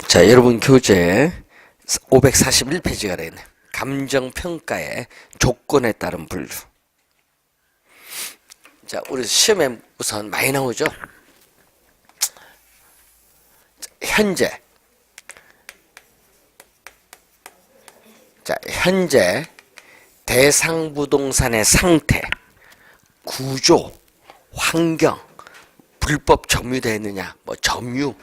자, 여러분 교재 541페이지가 되네. 감정평가의 조건에 따른 분류. 자, 우리 시험에 우선 많이 나오죠. 현재. 자, 현재 대상 부동산의 상태, 구조, 환경, 불법 점유되어 있느냐, 점유,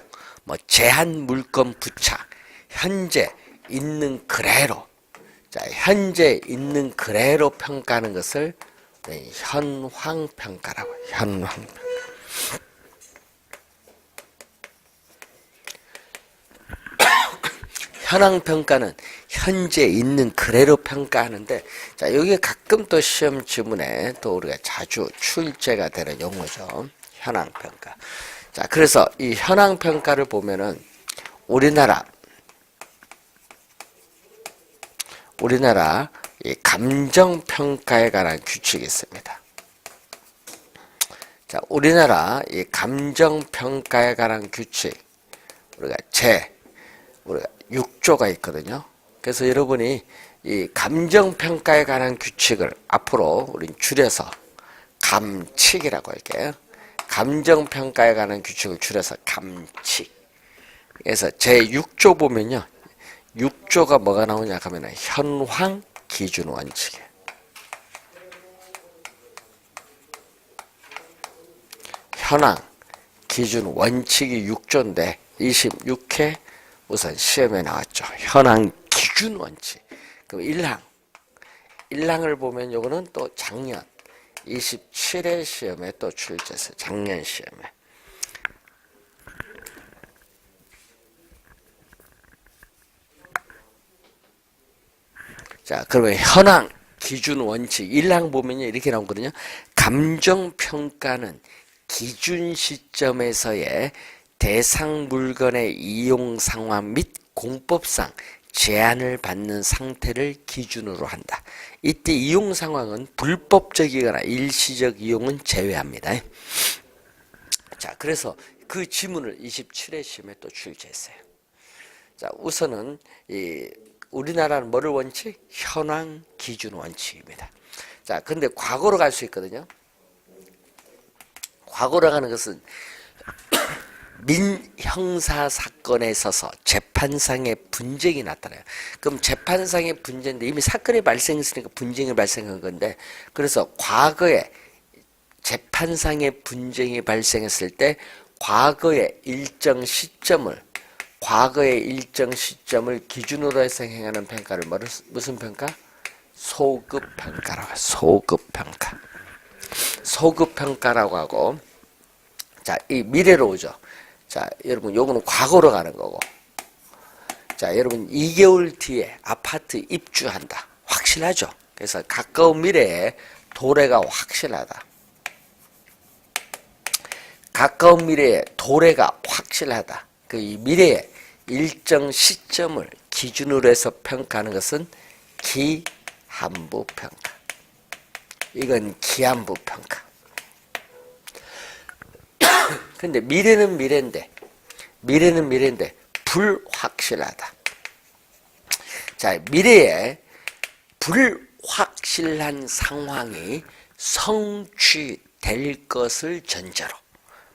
제한 물건 부착, 현재 있는 그대로. 자, 현재 있는 그대로 평가하는 것을 현황평가라고 해요. 현황평가. 현황평가는 현재 있는 그대로 평가하는데, 자, 여기 가끔 또 시험 지문에 또 우리가 자주 출제가 되는 용어죠. 현황평가. 자, 그래서 이 현황평가를 보면은 우리나라 이 감정평가에 관한 규칙이 있습니다. 자, 우리나라 이 감정평가에 관한 규칙, 우리가 6조가 있거든요. 그래서 여러분이 이 감정평가에 관한 규칙을 앞으로 우린 줄여서 감칙이라고 할게요. 감정평가에 관한 규칙을 줄여서 감칙. 그래서 제6조 보면요. 6조가 뭐가 나오냐 하면 현황 기준 원칙이에요. 현황 기준 원칙이 6조인데 26회 우선 시험에 나왔죠. 현황 기준 원칙. 그럼 1항을 보면 요거는 또 작년 27회 시험에 또 출제했어요. 작년 시험에. 자, 그러면 현황 기준 원칙 1항 보면요. 이렇게 나오거든요. 감정평가는 기준 시점에서의 대상 물건의 이용 상황 및 공법상 제한을 받는 상태를 기준으로 한다. 이때 이용 상황은 불법적이거나 일시적 이용은 제외합니다. 자, 그래서 그 지문을 27회 시험에 또 출제했어요. 자, 우선은 우리나라는 뭐를 원칙? 현황 기준 원칙입니다. 자, 근데 과거로 갈 수 있거든요. 과거로 가는 것은 민형사 사건에 있어서 재판상의 분쟁이 나타나요. 그럼 재판상의 분쟁인데 이미 사건이 발생했으니까 분쟁이 발생한 건데, 그래서 과거에 재판상의 분쟁이 발생했을 때 과거의 일정 시점을 기준으로 해서 행하는 평가를 무슨 평가? 소급평가라고 해요. 소급평가. 소급평가라고 하고, 자, 이 미래로 오죠. 자, 여러분, 요거는 과거로 가는 거고. 자, 여러분, 2개월 뒤에 아파트 입주한다. 확실하죠? 그래서 가까운 미래에 도래가 확실하다. 가까운 미래에 도래가 확실하다. 그 이 미래의 일정 시점을 기준으로 해서 평가하는 것은 기한부 평가. 이건 기한부 평가. 근데 미래는 미래인데 불확실하다. 자, 미래에 불확실한 상황이 성취될 것을 전제로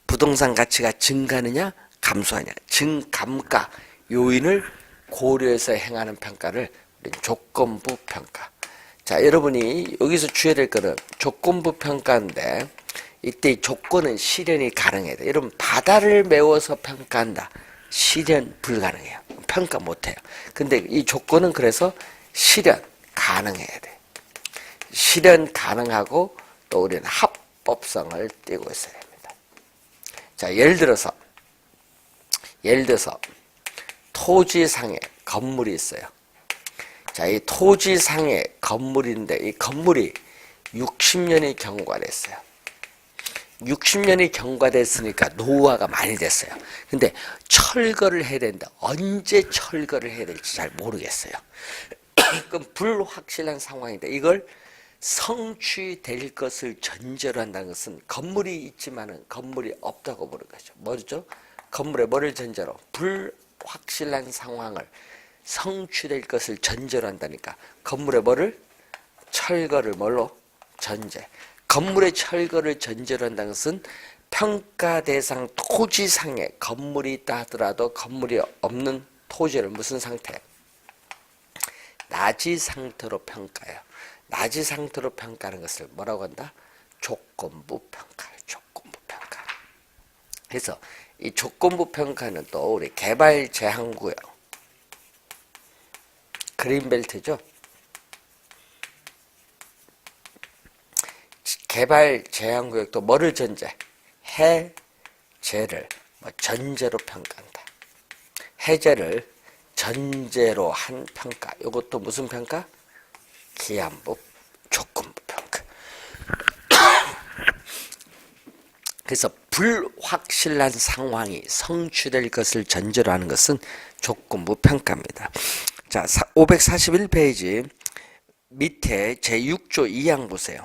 부동산 가치가 증가하느냐 감소하냐 증감가 요인을 고려해서 행하는 평가를 조건부 평가. 자, 여러분이 여기서 주의해야 될 거는 조건부 평가인데, 이때 조건은 실현이 가능해야 돼. 여러분, 바다를 메워서 평가한다. 실현 불가능해요. 평가 못해요. 근데 이 조건은 그래서 실현 가능해야 돼. 실현 가능하고 또 우리는 합법성을 띄고 있어야 됩니다. 자, 예를 들어서 토지상에 건물이 있어요. 자, 이 토지상에 건물인데 이 건물이 60년이 경과됐어요. 60년이 경과됐으니까 노후화가 많이 됐어요. 근데 철거를 해야 된다. 언제 철거를 해야 될지 잘 모르겠어요. 그럼 불확실한 상황인데 이걸 성취될 것을 전제로 한다는 것은 건물이 있지만은 건물이 없다고 보는 거죠. 뭐죠? 건물에 뭐를 전제로? 확실한 상황을 성취될 것을 전제로 한다니까. 건물의 뭐를? 철거를 뭘로? 전제. 건물의 철거를 전제로 한다는 것은 평가 대상 토지상에 건물이 있다 하더라도 건물이 없는 토지를 무슨 상태? 나지 상태로 평가해요. 나지 상태로 평가하는 것을 뭐라고 한다? 조건부 평가. 조건부 평가. 그래서 이 조건부 평가는 또 우리 개발 제한구역, 그린벨트죠. 개발 제한구역도 뭐를 전제? 해제를 전제로 평가한다. 해제를 전제로 한 평가. 이것도 무슨 평가? 기한부, 조건부 평가. 그래서 불확실한 상황이 성취될 것을 전제로 하는 것은 조건부 평가입니다. 자, 541페이지 밑에 제6조 2항 보세요.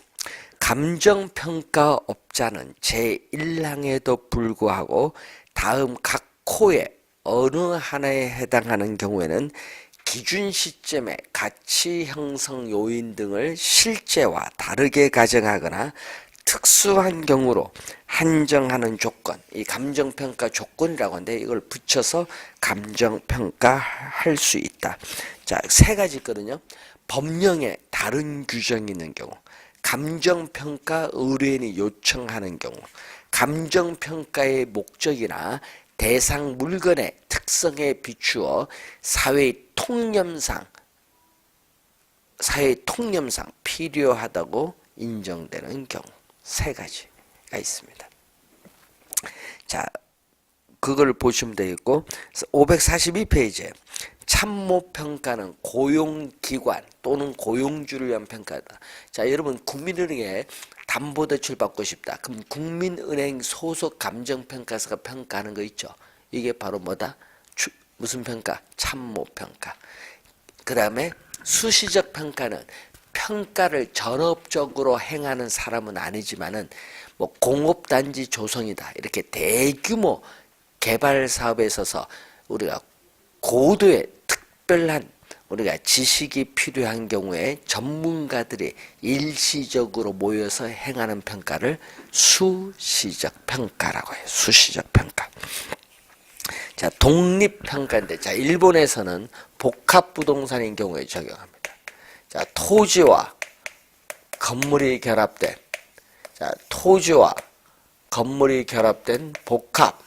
감정평가업자는 제1항에도 불구하고 다음 각 코의 어느 하나에 해당하는 경우에는 기준 시점의 가치 형성 요인 등을 실제와 다르게 가정하거나 특수한 경우로 한정하는 조건, 이 감정평가 조건이라고 하는데 이걸 붙여서 감정평가할 수 있다. 자, 세 가지 있거든요. 법령에 다른 규정이 있는 경우, 감정평가 의뢰인이 요청하는 경우, 감정평가의 목적이나 대상 물건의 특성에 비추어 사회의 통념상 필요하다고 인정되는 경우, 세 가지가 있습니다. 자, 그걸 보시면 되겠고, 542페이지에 참모평가는 고용기관 또는 고용주를 위한 평가다. 자, 여러분 국민은행에 담보대출 받고 싶다. 그럼 국민은행 소속 감정평가사가 평가하는 거 있죠. 이게 바로 뭐다? 무슨 평가? 참모평가. 그 다음에 수시적 평가는 평가를 전업적으로 행하는 사람은 아니지만은 뭐 공업단지 조성이다. 이렇게 대규모 개발 사업에 있어서 우리가 고도의 특별한 우리가 지식이 필요한 경우에 전문가들이 일시적으로 모여서 행하는 평가를 수시적 평가라고 해요. 수시적 평가. 자, 독립평가인데, 자, 일본에서는 복합부동산인 경우에 적용합니다. 자, 토지와 건물이 결합된, 자, 토지와 건물이 결합된 복합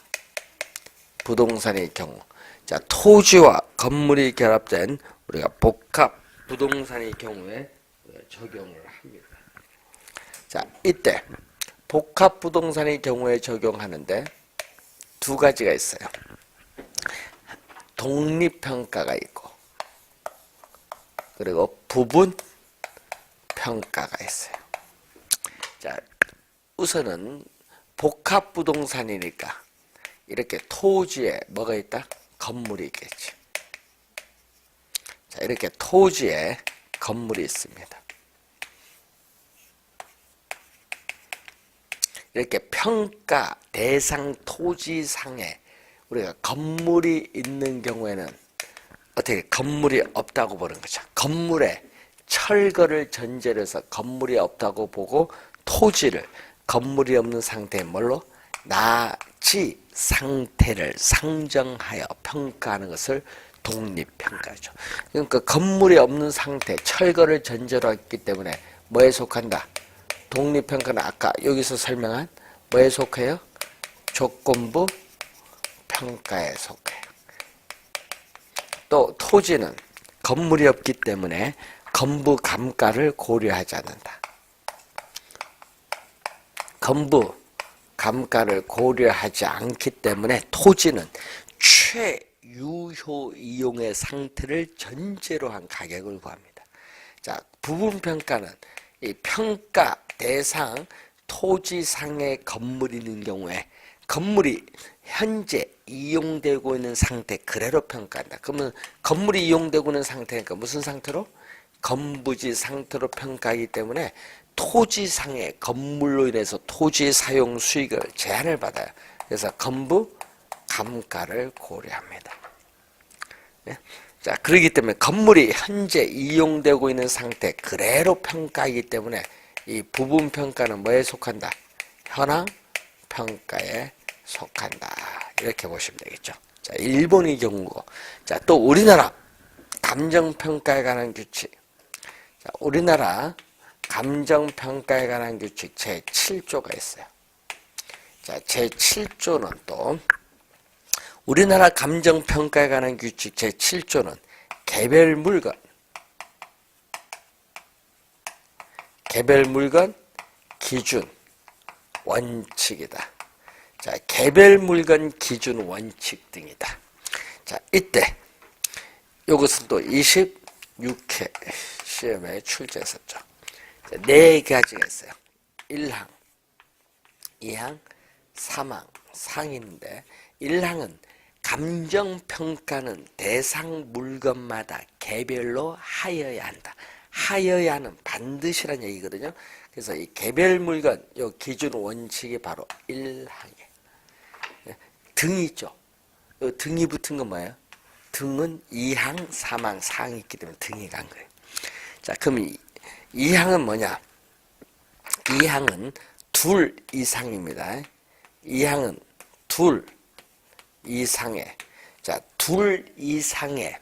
부동산의 경우, 자, 토지와 건물이 결합된 우리가 복합 부동산의 경우에 적용을 합니다. 자, 이때 복합 부동산의 경우에 적용하는데 두 가지가 있어요. 독립평가가 있고, 그리고 부분평가가 있어요. 자, 우선은 복합 부동산이니까 이렇게 토지에 뭐가 있다? 건물이 있겠지. 자, 이렇게 토지에 건물이 있습니다. 이렇게 평가 대상 토지상에 우리가 건물이 있는 경우에는 어떻게 건물이 없다고 보는 거죠. 건물에 철거를 전제로 해서 건물이 없다고 보고 토지를 건물이 없는 상태에 뭘로? 나지 상태를 상정하여 평가하는 것을 독립평가죠. 그러니까 건물이 없는 상태, 철거를 전제로 했기 때문에 뭐에 속한다? 독립평가는 아까 여기서 설명한 뭐에 속해요? 조건부 평가에 속해요. 또 토지는 건물이 없기 때문에 건부 감가를 고려하지 않는다. 건부 감가를 고려하지 않기 때문에 토지는 최유효 이용의 상태를 전제로 한 가격을 구합니다. 자, 부분평가는 이 평가 대상 토지상의 건물이 있는 경우에 건물이 현재 이용되고 있는 상태 그대로 평가한다. 그러면 건물이 이용되고 있는 상태니까 무슨 상태로? 건부지 상태로 평가하기 때문에 토지상의 건물로 인해서 토지 사용 수익을 제한을 받아요. 그래서 건부 감가를 고려합니다. 자, 그렇기 때문에 건물이 현재 이용되고 있는 상태 그대로 평가이기 때문에 이 부분 평가는 뭐에 속한다? 현황 평가에 속한다. 이렇게 보시면 되겠죠. 자, 일본의 경우고. 자, 또 우리나라 감정평가에 관한 규칙. 자, 우리나라 감정평가에 관한 규칙 제7조가 있어요. 자, 제7조는 또 우리나라 감정평가에 관한 규칙 제7조는 개별 물건 기준 원칙이다. 자, 개별 물건 기준 원칙 등이다. 자, 이때 이것은 또 26회 시험에 출제했었죠. 자, 4가지가 있어요. 1항, 2항, 3항, 상인데 1항은 감정평가는 대상 물건마다 개별로 하여야 한다. 하여야는 반드시란 얘기거든요. 그래서 이 개별 물건, 요 기준 원칙이 바로 1항이에요. 등이 있죠. 요 등이 붙은 건 뭐예요? 등은 2항, 3항, 4항이 있기 때문에 등이 간 거예요. 자, 그럼 2항은 뭐냐? 2항은 둘 이상입니다. 2항은 둘 이상의, 자, 둘 이상의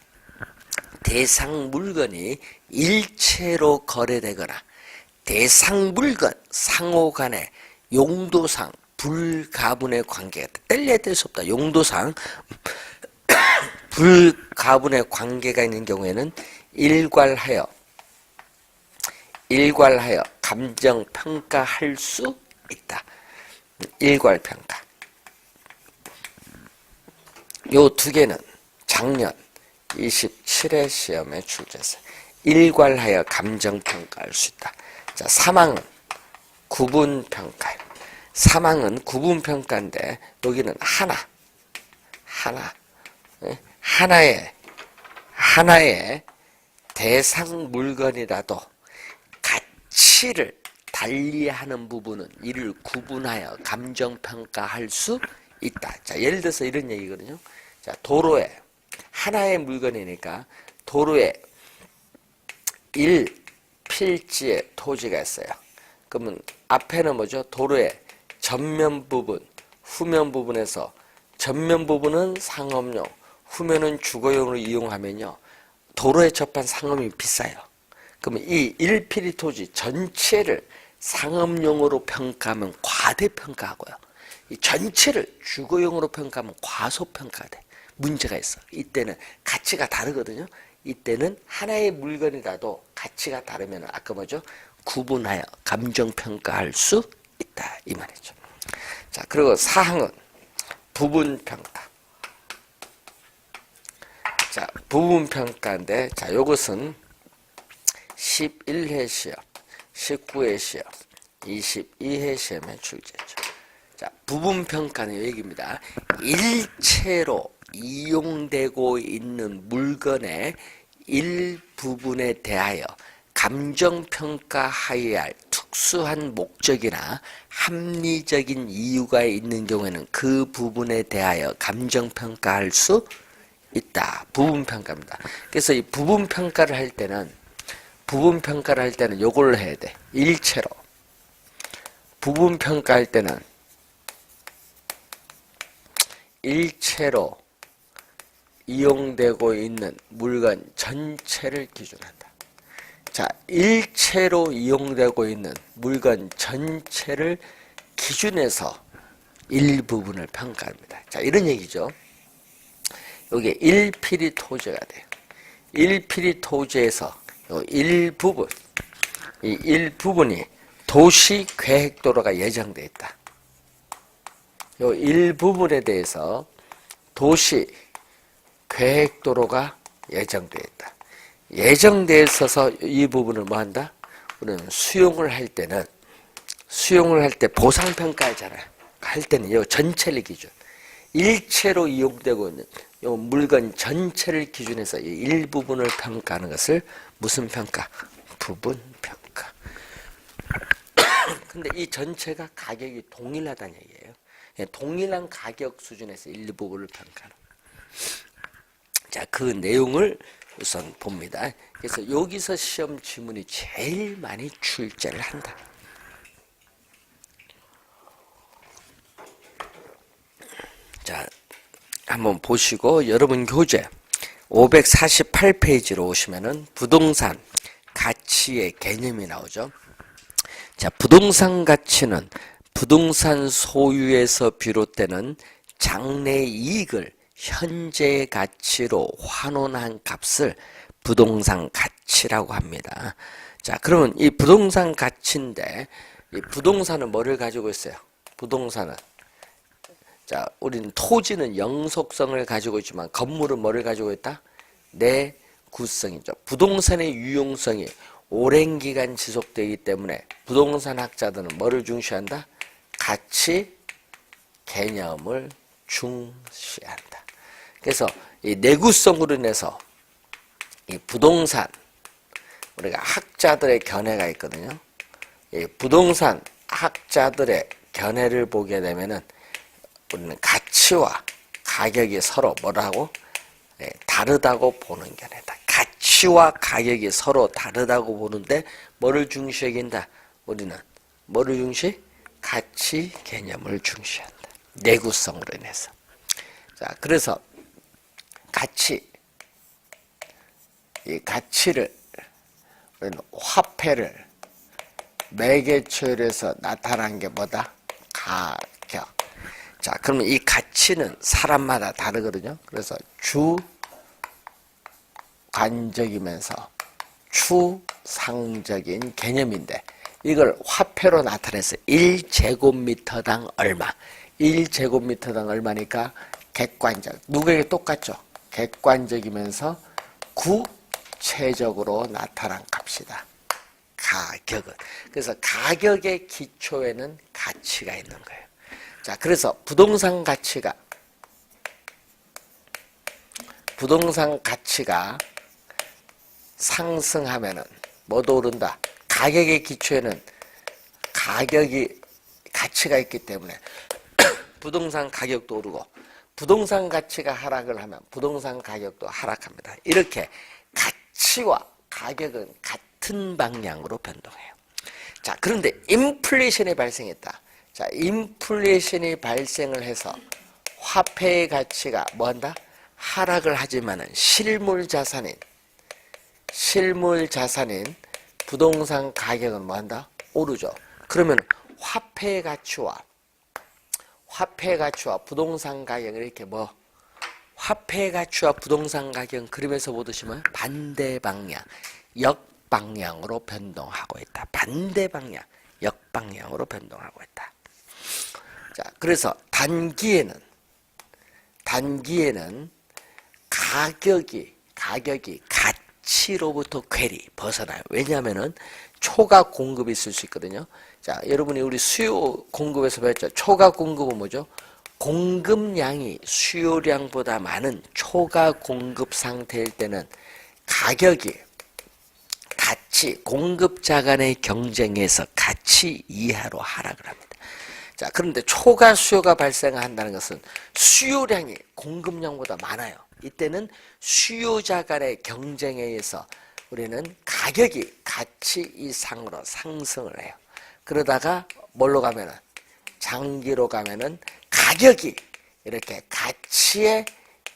대상 물건이 일체로 거래되거나 대상 물건 상호 간의 용도상 불가분의 관계가 뗄래야 뗄 수 없다. 용도상 불가분의 관계가 있는 경우에는 일괄하여 감정평가할 수 있다. 일괄평가. 요 2개는 작년 27회 시험에 출제했어요. 일괄하여 감정평가할 수 있다. 자, 3항은 구분평가예요. 3항은 구분평가인데 여기는 하나의 대상 물건이라도 가치를 달리하는 부분은 이를 구분하여 감정평가할 수 있다. 자, 예를 들어서 이런 얘기거든요. 자, 도로에 하나의 물건이니까 도로에 1필지의 토지가 있어요. 그러면 앞에는 뭐죠? 도로의 전면 부분, 후면 부분에서 전면 부분은 상업용, 후면은 주거용으로 이용하면요. 도로에 접한 상업이 비싸요. 그러면 이 1필지 토지 전체를 상업용으로 평가하면 과대평가하고요. 이 전체를 주거용으로 평가하면 과소평가돼. 문제가 있어. 이때는 가치가 다르거든요. 이때는 하나의 물건이라도 가치가 다르면 아까 뭐죠? 구분하여 감정평가할 수 있다. 이 말이죠. 자, 그리고 4항은 부분평가. 자, 부분평가인데, 자, 요것은 11회 시험, 19회 시험, 22회 시험에 출제했죠. 자, 부분평가는 여기입니다. 일체로 이용되고 있는 물건의 일부분에 대하여 감정평가하여야 할 특수한 목적이나 합리적인 이유가 있는 경우에는 그 부분에 대하여 감정평가할 수 있다. 부분평가입니다. 그래서 이 부분평가를 할 때는 요걸 해야 돼. 일체로. 부분평가할 때는 일체로 이용되고 있는 물건 전체를 기준한다. 자, 일체로 이용되고 있는 물건 전체를 기준해서 일부분을 평가합니다. 자, 이런 얘기죠. 여기 1필지 토지가 돼요. 1필지 토지에서 일부분, 이 일부분이 도시계획도로가 예정되어 있다. 이 일부분에 대해서 도시계획도로가 예정되어 있다. 예정되어 있어서 이 부분을 뭐 한다? 우리는 수용을 할 때 보상평가하잖아요. 할 때는 이 전체를 기준. 일체로 이용되고 있는 이 물건 전체를 기준해서 이 일부분을 평가하는 것을 무슨 평가? 부분평가. 근데 이 전체가 가격이 동일하다는 얘기예요. 동일한 가격 수준에서 일부분을 평가하는. 자, 그 내용을 우선 봅니다. 그래서 여기서 시험 지문이 제일 많이 출제를 한다. 자, 한번 보시고 여러분 교재 548페이지로 오시면은 부동산 가치의 개념이 나오죠. 자, 부동산 가치는 부동산 소유에서 비롯되는 장래 이익을 현재 가치로 환원한 값을 부동산 가치라고 합니다. 자, 그러면 이 부동산 가치인데 이 부동산은 뭐를 가지고 있어요? 부동산은 자, 우리는 토지는 영속성을 가지고 있지만 건물은 뭐를 가지고 있다? 내구성이죠. 부동산의 유용성이 오랜 기간 지속되기 때문에 부동산 학자들은 뭐를 중시한다? 가치 개념을 중시한다. 그래서 이 내구성으로 인해서 이 부동산 우리가 학자들의 견해가 있거든요. 이 부동산 학자들의 견해를 보게 되면은 우리는 가치와 가격이 서로 뭐라고? 다르다고 보는 견해다. 가치와 가격이 서로 다르다고 보는데 뭐를 중시하긴다? 우리는 뭐를 중시? 가치 개념을 중시한다. 내구성으로 인해서. 자, 그래서 이 가치를 우리는 화폐를 매개체율에서 나타난 게 뭐다? 가격. 자, 그러면 이 가치는 사람마다 다르거든요. 그래서 주관적이면서 추상적인 개념인데 이걸 화폐로 나타내서 1제곱미터당 얼마. 1제곱미터당 얼마니까 객관적. 누구에게 똑같죠? 객관적이면서 구체적으로 나타난 값이다. 가격은. 그래서 가격의 기초에는 가치가 있는 거예요. 자, 그래서 부동산 가치가 상승하면은 뭐도 오른다? 가격의 기초에는 가치가 있기 때문에 부동산 가격도 오르고 부동산 가치가 하락을 하면 부동산 가격도 하락합니다. 이렇게 가치와 가격은 같은 방향으로 변동해요. 자, 그런데 인플레이션이 발생했다. 자, 인플레이션이 발생을 해서 화폐의 가치가 뭐한다? 하락을 하지만은 실물 자산인 부동산 가격은 뭐한다? 오르죠. 그러면 화폐의 가치와 부동산 가격을 이렇게 화폐의 가치와 부동산 가격은 그림에서 보듯이 반대 방향, 역방향으로 변동하고 있다. 반대 방향, 역방향으로 변동하고 있다. 자, 그래서 단기에는 가격이 가치로부터 괴리 벗어나요. 왜냐하면은 초과 공급이 있을 수 있거든요. 자, 여러분이 우리 수요 공급에서 배웠죠. 초과 공급은 뭐죠? 공급량이 수요량보다 많은 초과 공급 상태일 때는 가격이 공급자 간의 경쟁에서 가치 이하로 하락을 합니다. 자, 그런데 초과 수요가 발생한다는 것은 수요량이 공급량보다 많아요. 이때는 수요자 간의 경쟁에 의해서 우리는 가격이 가치 이상으로 상승을 해요. 그러다가 뭘로 가면은 장기로 가면은 가격이 이렇게 가치에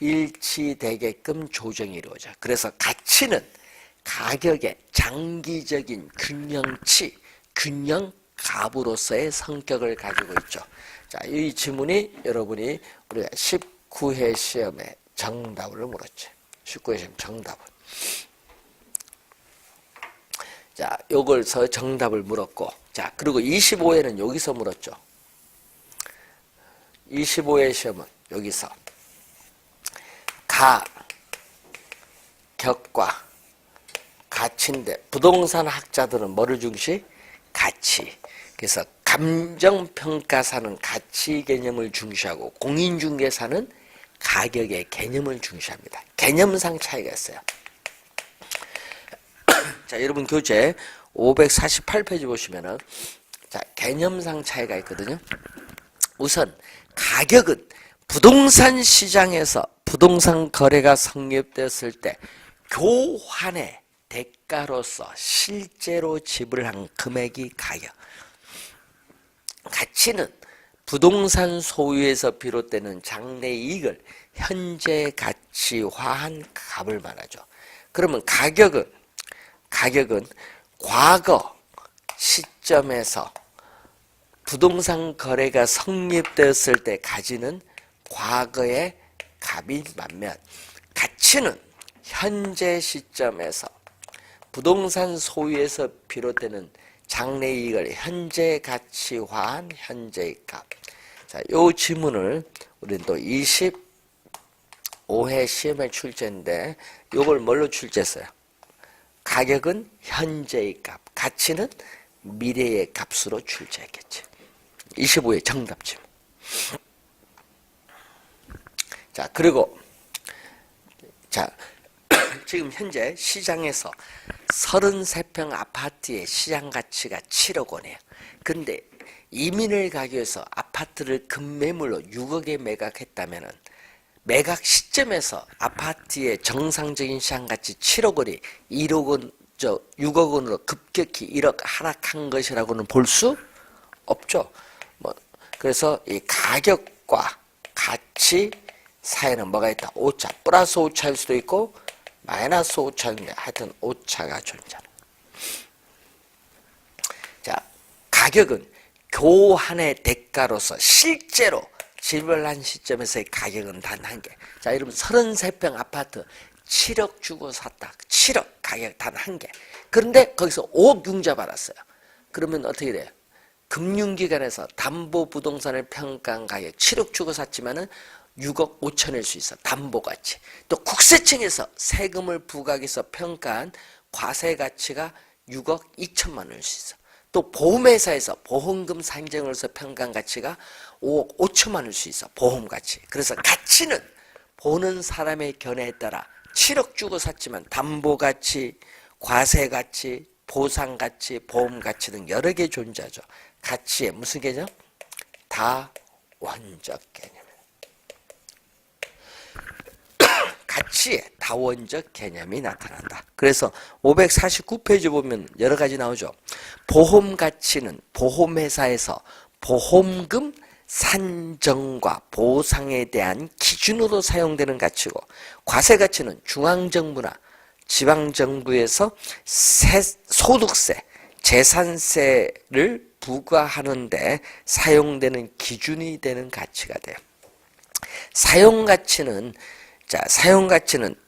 일치되게끔 조정이 이루어져. 그래서 가치는 가격의 장기적인 균형값으로서의 성격을 가지고 있죠. 자, 이 지문이 여러분이 우리가 19회 시험에 정답을 물었죠. 19회 시험 정답을. 자, 요걸서 정답을 물었고, 자, 그리고 25회는 여기서 물었죠. 25회 시험은 여기서 가격과 가치인데 부동산 학자들은 뭐를 중시? 가치. 그래서 감정평가사는 가치 개념을 중시하고 공인중개사는 가격의 개념을 중시합니다. 개념상 차이가 있어요. 자, 여러분 교재 548페이지 보시면은 자, 개념상 차이가 있거든요. 우선 가격은 부동산 시장에서 부동산 거래가 성립됐을 때 교환의 대가로서 실제로 지불한 금액이 가격. 가치는 부동산 소유에서 비롯되는 장래이익을 현재 가치화한 값을 말하죠. 그러면 가격은 과거 시점에서 부동산 거래가 성립되었을 때 가지는 과거의 값인 반면, 가치는 현재 시점에서 부동산 소유에서 비롯되는 장래이익을 현재 가치화한 현재의 값. 자, 요 지문을 우리는 또 25회 시험에 출제인데 요걸 뭘로 출제했어요? 가격은 현재의 값, 가치는 미래의 값으로 출제했겠지. 25회 정답 지문. 자, 그리고 자, 지금 현재 시장에서 33평 아파트의 시장 가치가 7억 원이에요. 근데 이민을 가기 위해서 아파트를 금매물로 6억에 매각했다면은 매각 시점에서 아파트의 정상적인 시장 가치 7억 원이 1억 원, 6억 원으로 급격히 1억 하락한 것이라고는 볼 수 없죠. 그래서 이 가격과 가치 사이에는 뭐가 있다? 오차. 플러스 오차일 수도 있고 마이너스 오차인데 하여튼 오차가 존재하는. 자, 가격은 교환의 대가로서 실제로 지불한 시점에서의 가격은 단 한 개. 자, 여러분 33평 아파트 7억 주고 샀다. 7억 가격 단 한 개. 그런데 거기서 5억 융자 받았어요. 그러면 어떻게 돼요? 금융기관에서 담보부동산을 평가한 가격 7억 주고 샀지만은 6억 5천일 수 있어. 담보가치. 또 국세청에서 세금을 부과해서 평가한 과세가치가 6억 2천만 원일 수 있어. 또 보험회사에서 보험금 산정으로서 평가한 가치가 5억 5천만 원일 수 있어. 보험가치. 그래서 가치는 보는 사람의 견해에 따라 7억 주고 샀지만 담보가치, 과세가치, 보상가치, 보험가치 등 여러 개 존재하죠. 가치의 무슨 개념? 다원적 개념. 가치의 다원적 개념이 나타난다. 그래서 549페이지 보면 여러 가지 나오죠. 보험 가치는 보험회사에서 보험금 산정과 보상에 대한 기준으로 사용되는 가치고, 과세 가치는 중앙정부나 지방정부에서 소득세, 재산세를 부과하는데 사용되는 기준이 되는 가치가 돼요. 사용가치는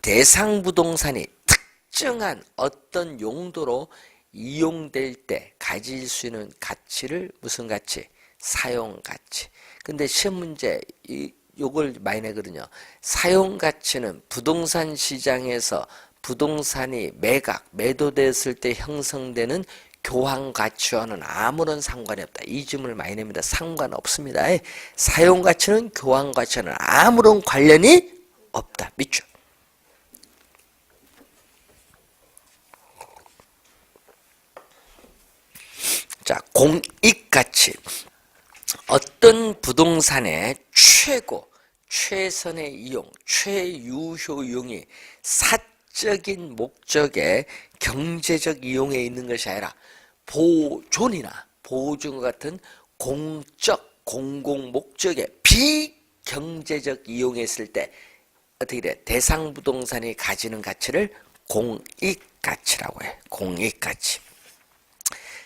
대상 부동산이 특정한 어떤 용도로 이용될 때 가질 수 있는 가치를 무슨 가치? 사용가치. 근데 시험 문제 요걸 많이 내거든요. 사용가치는 부동산 시장에서 부동산이 매도됐을 때 형성되는 교환가치와는 아무런 상관이 없다. 이 질문을 많이 냅니다. 상관없습니다. 사용가치는 교환가치와는 아무런 관련이 없다. 믿죠? 자, 공익가치. 어떤 부동산의 최선의 이용, 최유효용이 사적인 목적의 경제적 이용에 있는 것이 아니라 보존이나 보증과 같은 공적, 공공 목적의 비경제적 이용에 있을 때 어떻게 돼? 대상 부동산이 가지는 가치를 공익가치라고 해. 공익가치.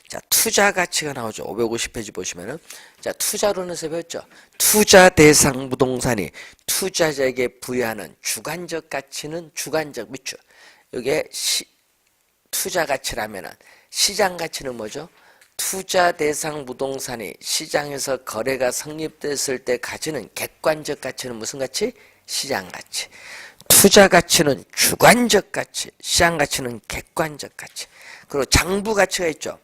자, 투자 가치가 나오죠. 550페이지 보시면은. 자, 투자론에서 배웠죠. 투자 대상 부동산이 투자자에게 부여하는 주관적 가치는 주관적 미추. 이게 투자 가치라면은 시장 가치는 뭐죠? 투자 대상 부동산이 시장에서 거래가 성립됐을 때 가지는 객관적 가치는 무슨 가치? 시장 가치. 투자 가치는 주관적 가치, 시장 가치는 객관적 가치. 그리고 장부 가치가 있죠.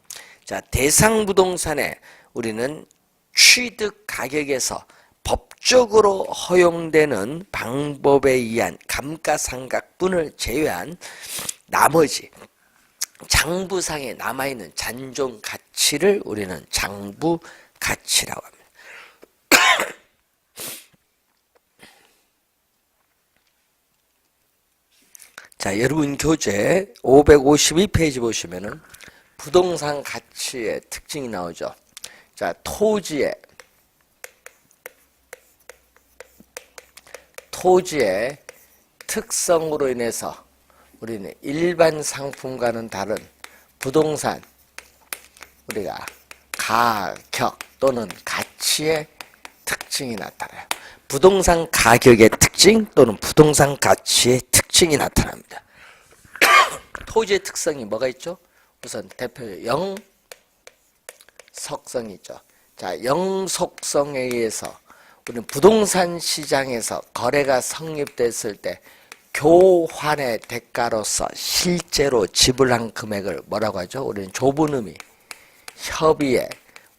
자, 대상 부동산에 우리는 취득 가격에서 법적으로 허용되는 방법에 의한 감가상각분을 제외한 나머지 장부상에 남아있는 잔존 가치를 우리는 장부 가치라고 합니다. 자, 여러분 교재 552페이지 보시면은 부동산 가치의 특징이 나오죠. 자, 토지의 특성으로 인해서 우리는 일반 상품과는 다른 부동산 우리가 가격 또는 가치의 특징이 나타나요. 부동산 가격의 특징 또는 부동산 가치의 특징이 나타납니다. 토지의 특성이 뭐가 있죠? 우선 대표적으로 영속성이 있죠. 자, 영속성에 의해서 우리는 부동산 시장에서 거래가 성립됐을 때 교환의 대가로서 실제로 지불한 금액을 뭐라고 하죠? 우리는 좁은 의미, 협의에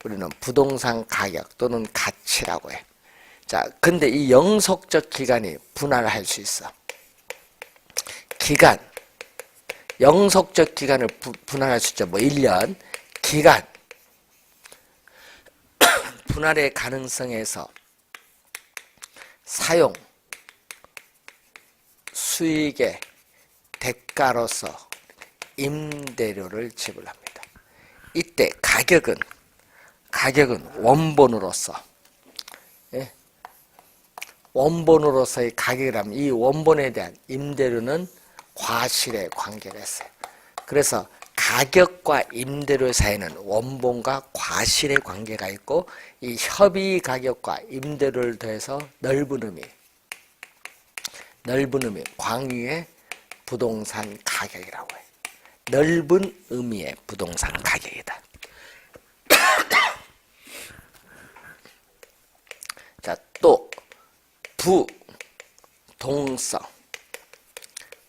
우리는 부동산 가격 또는 가치라고 해요. 자, 근데 이 영속적 기간이 분할할 수 있어. 기간, 영속적 기간을 분할할 수 있죠. 뭐 1년, 기간, 분할의 가능성에서 사용, 수익의 대가로서 임대료를 지불합니다. 이때 가격은 원본으로서, 예? 원본으로서의 가격이라면 이 원본에 대한 임대료는 과실에 관계가 있어요. 그래서 가격과 임대료 사이에는 원본과 과실의 관계가 있고 이 협의 가격과 임대료를 더해서 넓은 의미 광유의 부동산 가격이라고 해요. 넓은 의미의 부동산 가격이다. 자, 또 부동성,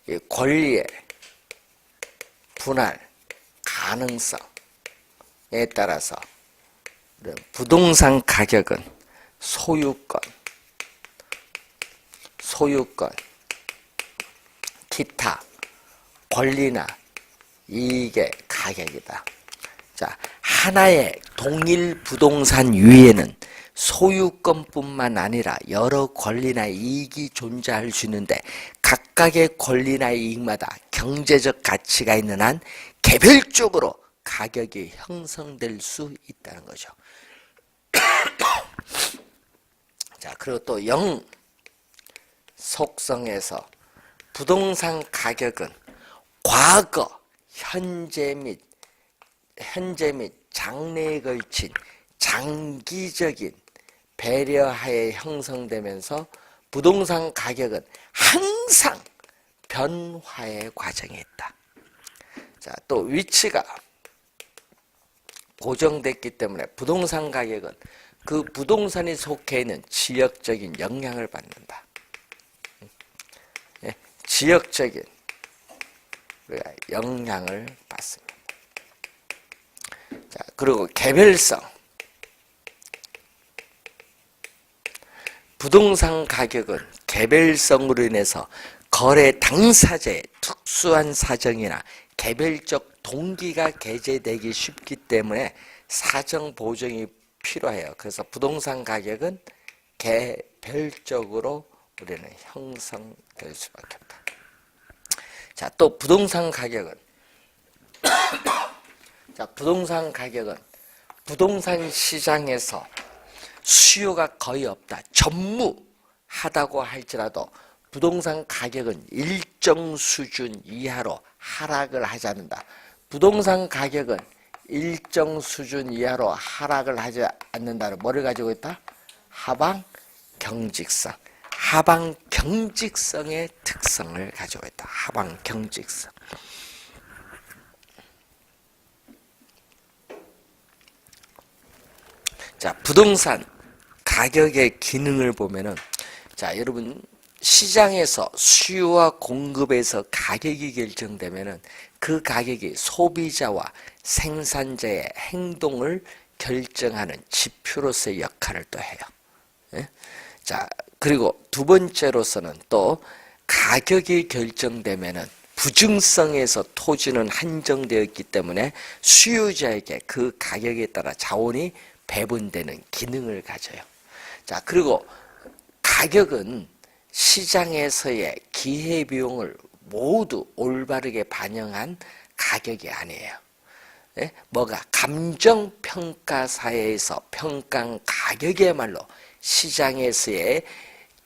이 권리의 분할 가능성에 따라서 부동산 가격은 소유권, 기타 권리나 이익의 가격이다. 자, 하나의 동일 부동산 위에는 소유권뿐만 아니라 여러 권리나 이익이 존재할 수 있는데 각각의 권리나 이익마다 경제적 가치가 있는 한 개별적으로 가격이 형성될 수 있다는 거죠. 자, 그리고 또 영속성에서 부동산 가격은 과거, 현재 및 장래에 걸친 장기적인 배려하에 형성되면서 부동산 가격은 항상 변화의 과정에 있다. 자, 또 위치가 고정됐기 때문에 부동산 가격은 그 부동산이 속해 있는 지역적인 영향을 받는다. 예, 지역적인 우리가 영향을 받습니다. 자, 그리고 개별성. 부동산 가격은 개별성으로 인해서 거래 당사자의 특수한 사정이나 개별적 동기가 게재되기 쉽기 때문에 사정 보정이 필요해요. 그래서 부동산 가격은 개별적으로 우리는 형성될 수밖에 없다. 자, 또 부동산 가격은 자, 부동산 가격은 부동산 시장에서 수요가 거의 없다. 전무하다고 할지라도 부동산 가격은 일정 수준 이하로 하락을 하지 않는다. 부동산 가격은 일정 수준 이하로 하락을 하지 않는다는 뭐를 가지고 있다? 하방 경직성. 하방 경직성의 특성을 가지고 있다. 하방 경직성. 자, 부동산 가격의 기능을 보면은, 자, 여러분, 시장에서 수요와 공급에서 가격이 결정되면은 그 가격이 소비자와 생산자의 행동을 결정하는 지표로서의 역할을 또 해요. 예? 자, 그리고 두 번째로서는 또 가격이 결정되면은 부증성에서 토지는 한정되었기 때문에 수요자에게 그 가격에 따라 자원이 배분되는 기능을 가져요. 자, 그리고 가격은 시장에서의 기회비용을 모두 올바르게 반영한 가격이 아니에요. 예? 뭐가 감정평가 사회에서 평가한 가격이야말로 시장에서의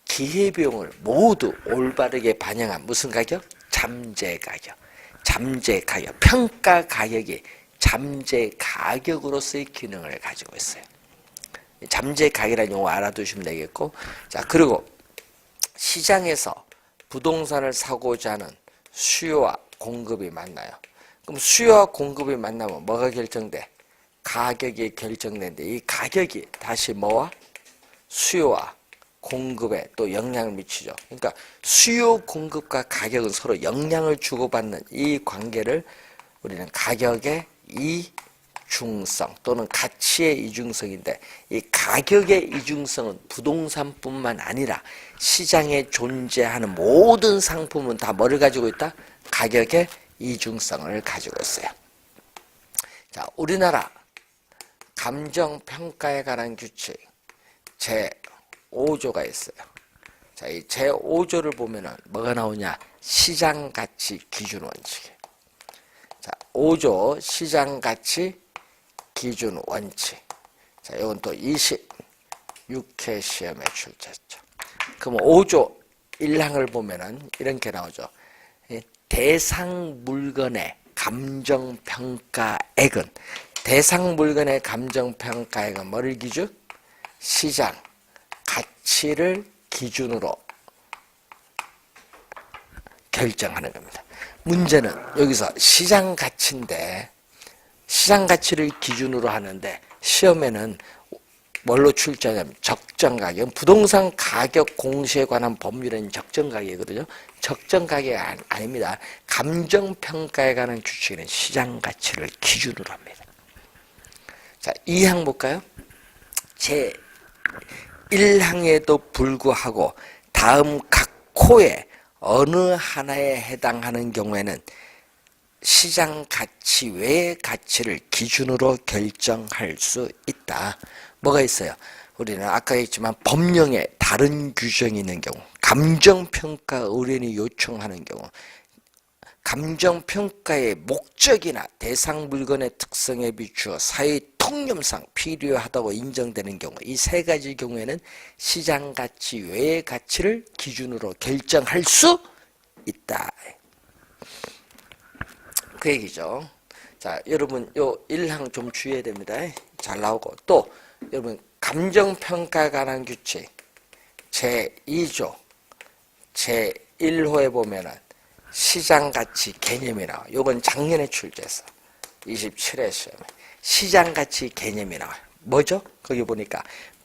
기회비용을 모두 올바르게 반영한 무슨 가격? 잠재 가격. 잠재 가격. 평가 가격이 잠재 가격으로서의 기능을 가지고 있어요. 잠재 가격이라는 용어 알아두시면 되겠고, 자, 그리고 시장에서 부동산을 사고자 하는 수요와 공급이 만나요. 그럼 수요와 공급이 만나면 뭐가 결정돼? 가격이 결정되는데 이 가격이 다시 뭐와? 수요와 공급에 또 영향을 미치죠. 그러니까 수요 공급과 가격은 서로 영향을 주고받는 이 관계를 우리는 가격의 이중성 또는 가치의 이중성인데, 이 가격의 이중성은 부동산뿐만 아니라 시장에 존재하는 모든 상품은 다 뭐를 가지고 있다? 가격의 이중성을 가지고 있어요. 자, 우리나라 감정평가에 관한 규칙 제5조가 있어요. 자, 이 제5조를 보면은 뭐가 나오냐? 시장가치 기준 원칙. 자, 5조 시장가치 기준 원칙. 자, 이건 또 26회 시험에 출제했죠. 그럼 5조 1항을 보면은 이렇게 나오죠. 대상 물건의 감정평가액은, 대상 물건의 감정평가액은 뭐를 기준? 시장 가치를 기준으로 결정하는 겁니다. 문제는 여기서 시장 가치인데, 시장 가치를 기준으로 하는데 시험에는 뭘로 출제하냐면 적정가격, 부동산 가격 공시에 관한 법률은 적정가격이거든요. 적정가격이 아닙니다. 감정평가에 관한 규칙은 시장가치를 기준으로 합니다. 자, 2항 볼까요? 제 1항에도 불구하고 다음 각 코에 어느 하나에 해당하는 경우에는 시장 가치 외의 가치를 기준으로 결정할 수 있다. 뭐가 있어요? 우리는 아까 했지만 법령에 다른 규정이 있는 경우, 감정평가 의뢰인이 요청하는 경우, 감정평가의 목적이나 대상 물건의 특성에 비추어 사회 통념상 필요하다고 인정되는 경우, 이 세 가지 경우에는 시장 가치 외의 가치를 기준으로 결정할 수 있다. 그 얘기죠. 자, 여러분 요 1항 좀 주의해야 됩니다. 잘 나오고, 또 여러분 감정평가에 관한 규칙 제2조 제1호에 보면은 시장가치 개념이 나와요. 요건 작년에 출제했어. 27회 시험에 시장가치 개념이 나와요. 뭐죠? 거기 보니까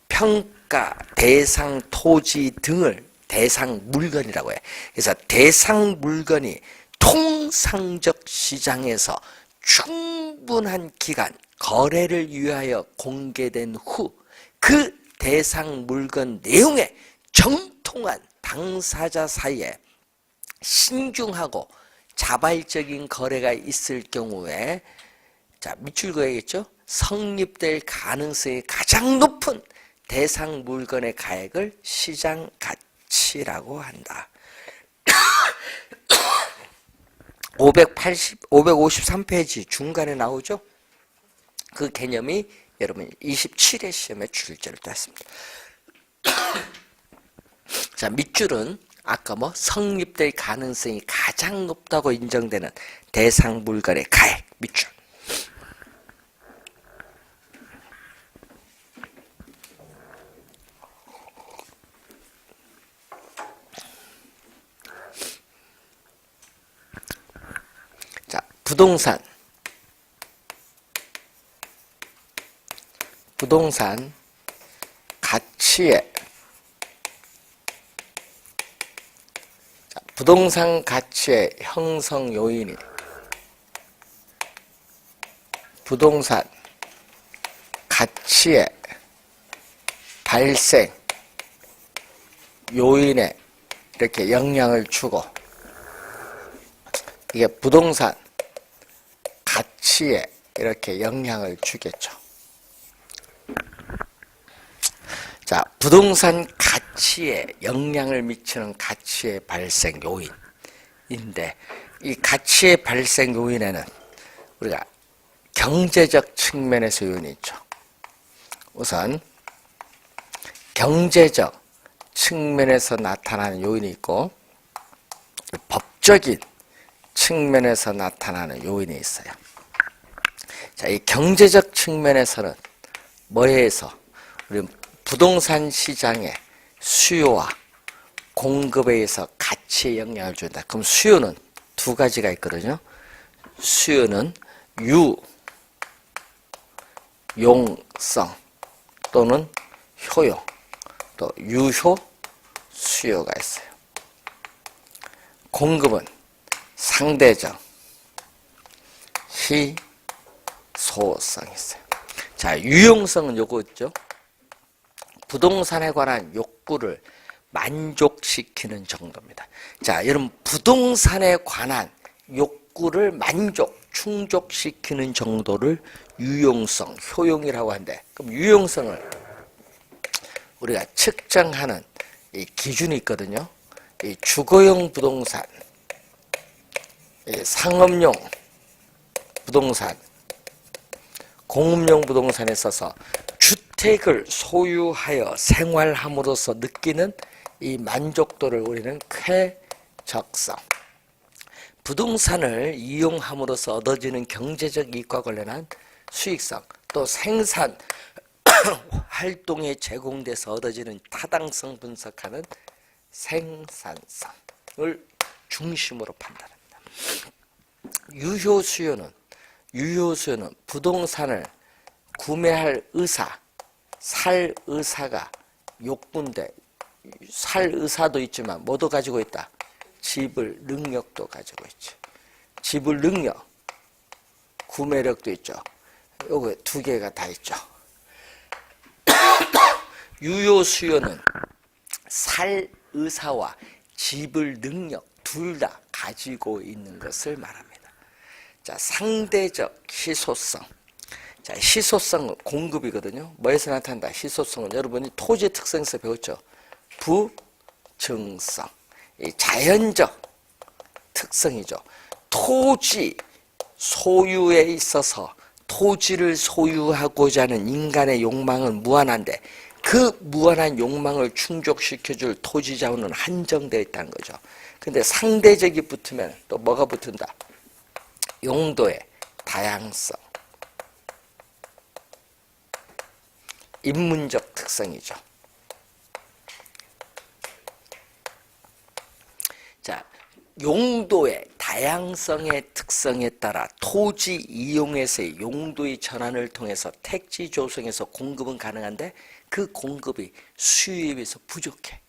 평가, 대상, 토지 등을 대상 물건이라고 해. 그래서 대상 물건이 통상적 시장에서 충분한 기간 거래를 위하여 공개된 후 그 대상 물건 내용에 정통한 당사자 사이에 신중하고 자발적인 거래가 있을 경우에, 자, 밑줄 그어야겠죠? 성립될 가능성이 가장 높은 대상 물건의 가액을 시장 가치라고 한다. 553페이지 중간에 나오죠? 그 개념이 여러분 27회 시험에 출제를 했습니다. 자, 밑줄은 아까 뭐 성립될 가능성이 가장 높다고 인정되는 대상 물건의 가액 밑줄. 자, 부동산 가치의, 부동산 가치의 형성 요인이 부동산 가치의 발생 요인에 이렇게 영향을 주고, 이게 부동산 가치에 이렇게 영향을 주겠죠. 자, 부동산 가치에 영향을 미치는 가치의 발생 요인. 요인인데 이 가치의 발생 요인에는 우리가 경제적 측면에서 요인이 있죠. 우선 경제적 측면에서 나타나는 요인이 있고 법적인 측면에서 나타나는 요인이 있어요. 자, 이 경제적 측면에서는 뭐에 의해서 우리 부동산 시장의 수요와 공급에 의해서 가치에 영향을 준다. 그럼 수요는 두 가지가 있거든요. 수요는 유용성 또는 효용, 또 유효 수요가 있어요. 공급은 상대적 희소성이 있어요. 자, 유용성은 요거 있죠. 부동산에 관한 욕구를 만족시키는 정도입니다. 자, 여러분 부동산에 관한 욕구를 충족시키는 정도를 유용성, 효용이라고 하는데, 그럼 유용성을 우리가 측정하는 이 기준이 있거든요. 이 주거용 부동산, 이 상업용 부동산, 공업용 부동산에 있어서 주택을 소유하여 생활함으로써 느끼는 이 만족도를 우리는 쾌적성, 부동산을 이용함으로써 얻어지는 경제적 이익과 관련한 수익성, 또 생산 활동에 제공돼서 얻어지는 타당성 분석하는 생산성을 중심으로 판단합니다. 유효수요는 부동산을 구매할 의사, 살 의사가 욕구인데, 살 의사도 있지만 뭐도 가지고 있다? 지불 능력도 가지고 있죠. 지불 능력, 구매력도 있죠. 요거 두 개가 다 있죠. 유효 수요는 살 의사와 지불 능력 둘 다 가지고 있는 것을 말합니다. 자, 상대적 희소성. 자, 희소성은 공급이거든요. 뭐에서 나타난다? 희소성은 여러분이 토지의 특성에서 배웠죠. 부증성. 이 자연적 특성이죠. 토지 소유에 있어서 토지를 소유하고자 하는 인간의 욕망은 무한한데 그 무한한 욕망을 충족시켜줄 토지 자원은 한정되어 있다는 거죠. 근데 상대적이 붙으면 또 뭐가 붙은다? 용도의 다양성, 인문적 특성이죠. 자, 용도의 다양성의 특성에 따라 토지 이용에서의 용도의 전환을 통해서 택지 조성에서 공급은 가능한데 그 공급이 수요에 비해서 부족해.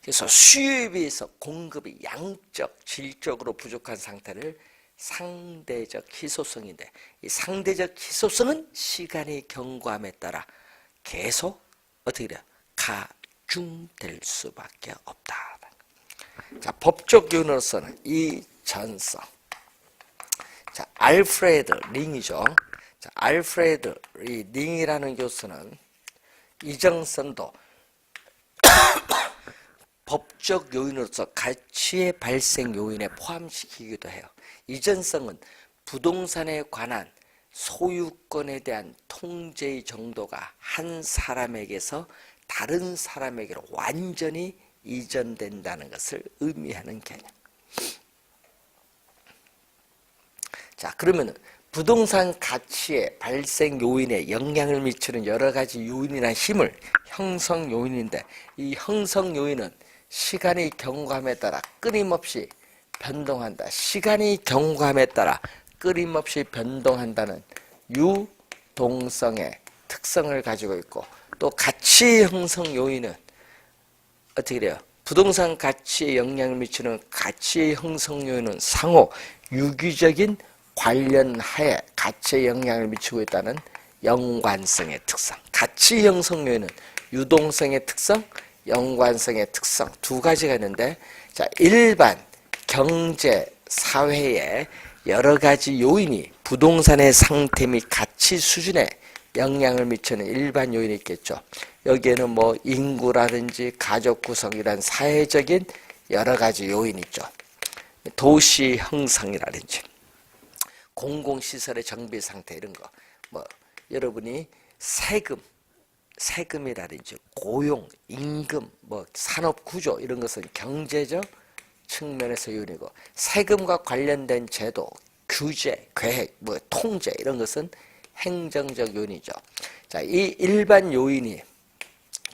그래서 수요에 비해서 공급이 양적, 질적으로 부족한 상태를 상대적 희소성인데, 이 상대적 희소성은 시간의 경과함에 따라 계속 어떻게 돼요? 가중될 수밖에 없다. 자, 법적 요인으로서는 이전성. 자, 알프레드 링이죠. 자, 알프레드 링이라는 교수는 이정성도 법적 요인으로서 가치의 발생 요인에 포함시키기도 해요. 이전성은 부동산에 관한 소유권에 대한 통제의 정도가 한 사람에게서 다른 사람에게로 완전히 이전된다는 것을 의미하는 개념. 자, 그러면 부동산 가치의 발생 요인에 영향을 미치는 여러 가지 요인이나 힘을 형성 요인인데, 이 형성 요인은 시간의 경과함에 따라 끊임없이 변동한다. 시간의 경과함에 따라 끊임없이 변동한다는 유동성의 특성을 가지고 있고, 또 가치 형성 요인은 어떻게 돼요? 부동산 가치에 영향을 미치는 가치의 형성 요인은 상호 유기적인 관련하에 가치에 영향을 미치고 있다는 연관성의 특성. 가치 형성 요인은 유동성의 특성, 연관성의 특성 두 가지가 있는데, 자, 일반 경제 사회에 여러 가지 요인이 부동산의 상태 및 가치 수준에 영향을 미치는 일반 요인이 있겠죠. 여기에는 뭐 인구라든지 가족 구성이란 사회적인 여러 가지 요인이 있죠. 도시 형성이라든지 공공시설의 정비 상태 이런 거, 뭐 여러분이 세금이라든지 고용, 임금, 뭐 산업 구조 이런 것은 경제적 측면에서 요인이고, 세금과 관련된 제도, 규제, 계획, 뭐 통제 이런 것은 행정적 요인이죠. 자, 이 일반 요인이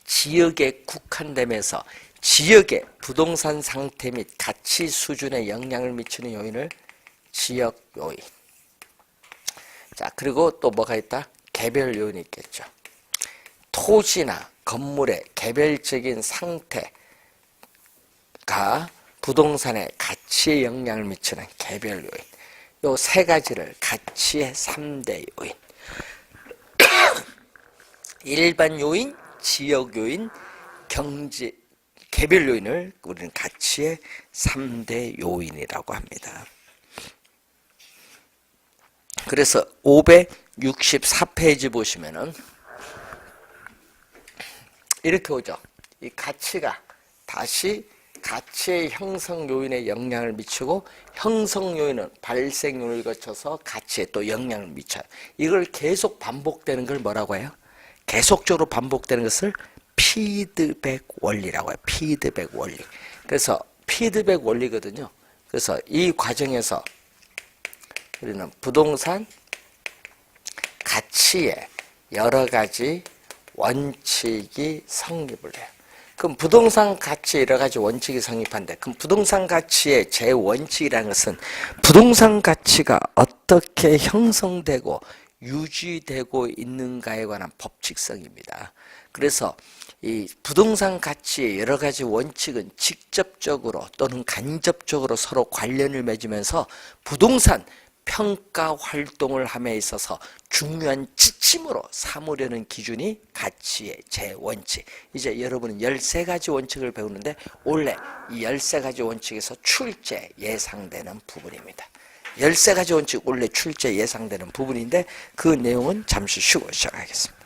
지역에 국한되면서 지역의 부동산 상태 및 가치 수준에 영향을 미치는 요인을 지역 요인. 자, 그리고 또 뭐가 있다? 개별 요인이 있겠죠. 토지나 건물의 개별적인 상태가 부동산의 가치에 영향을 미치는 개별 요인. 요 세 가지를 가치의 3대 요인. 일반 요인, 지역 요인, 개별 요인을 우리는 가치의 3대 요인이라고 합니다. 그래서 564페이지 보시면은 이렇게 오죠. 이 가치가 다시 가치의 형성 요인에 영향을 미치고, 형성 요인은 발생 요인을 거쳐서 가치에 또 영향을 미쳐요. 이걸 계속 반복되는 걸 뭐라고 해요? 계속적으로 반복되는 것을 피드백 원리라고 해요. 피드백 원리. 그래서 피드백 원리거든요. 그래서 이 과정에서 우리는 부동산 가치에 여러 가지 원칙이 성립을 해요. 그럼 부동산 가치에 여러 가지 원칙이 성립한데, 그럼 부동산 가치의 제원칙이라는 것은 부동산 가치가 어떻게 형성되고 유지되고 있는가에 관한 법칙성입니다. 그래서 이 부동산 가치의 여러 가지 원칙은 직접적으로 또는 간접적으로 서로 관련을 맺으면서 부동산 평가 활동을 함에 있어서 중요한 지침으로 삼으려는 기준이 가치의 제원칙. 이제 여러분은 13가지 원칙을 배우는데 원래 이 13가지 원칙에서 출제 예상되는 부분입니다. 13가지 원칙 원래 출제 예상되는 부분인데 그 내용은 잠시 쉬고 시작하겠습니다.